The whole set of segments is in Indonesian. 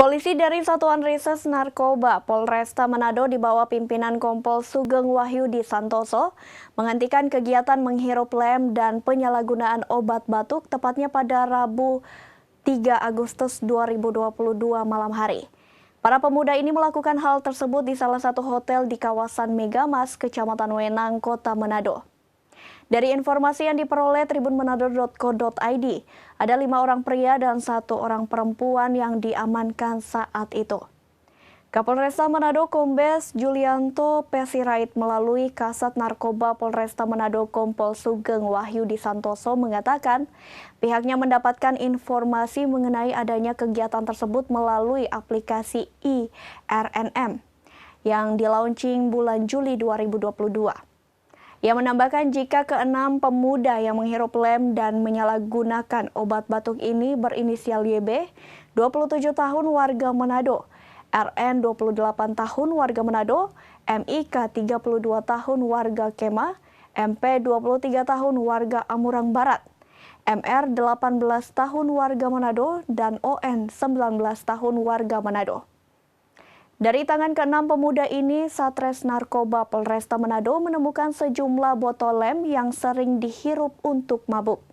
Polisi dari Satuan Reserse Narkoba Polresta Manado di bawah pimpinan Kompol Sugeng Wahyudi Santoso menghentikan kegiatan menghirup lem dan penyalahgunaan obat batuk tepatnya pada Rabu 3 Agustus 2022 malam hari. Para pemuda ini melakukan hal tersebut di salah satu hotel di kawasan Megamas, Kecamatan Wenang, Kota Manado. Dari informasi yang diperoleh tribunmanado.co.id, ada 5 orang pria dan 1 orang perempuan yang diamankan saat itu. Kapolresta Manado Kombes Julianto Pesirait melalui Kasat Narkoba Polresta Manado Kompol Sugeng Wahyudi Santoso mengatakan pihaknya mendapatkan informasi mengenai adanya kegiatan tersebut melalui aplikasi IRNM yang dilaunching bulan Juli 2022. Ia menambahkan jika ke-6 pemuda yang menghirup lem dan menyalahgunakan obat batuk ini berinisial YB, 27 tahun warga Manado, RN 28 tahun warga Manado, MIK 32 tahun warga Kema, MP 23 tahun warga Amurang Barat, MR 18 tahun warga Manado, dan ON 19 tahun warga Manado. Dari tangan ke-6 pemuda ini, Satres Narkoba Polresta Manado menemukan sejumlah botol lem yang sering dihirup untuk mabuk.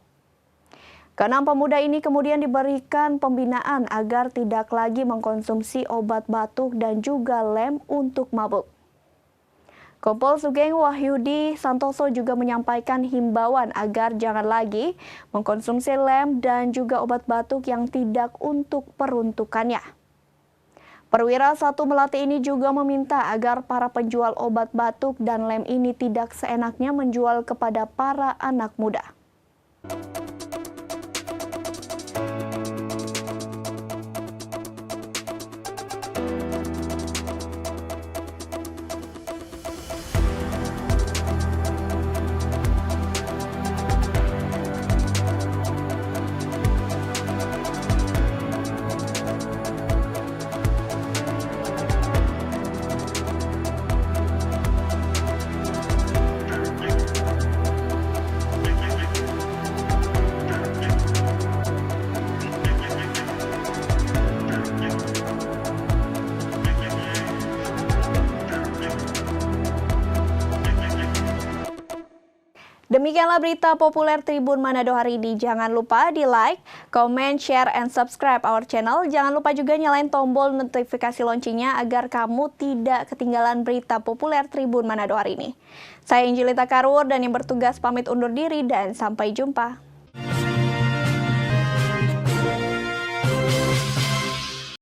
Ke-6 pemuda ini kemudian diberikan pembinaan agar tidak lagi mengkonsumsi obat batuk dan juga lem untuk mabuk. Kompol Sugeng Wahyudi Santoso juga menyampaikan himbauan agar jangan lagi mengkonsumsi lem dan juga obat batuk yang tidak untuk peruntukannya. Perwira 1 Melati ini juga meminta agar para penjual obat batuk dan lem ini tidak seenaknya menjual kepada para anak muda. Demikianlah berita populer Tribun Manado hari ini. Jangan lupa di like, comment, share, and subscribe our channel. Jangan lupa juga nyalain tombol notifikasi loncengnya agar kamu tidak ketinggalan berita populer Tribun Manado hari ini. Saya Injilita Karur dan yang bertugas pamit undur diri dan sampai jumpa.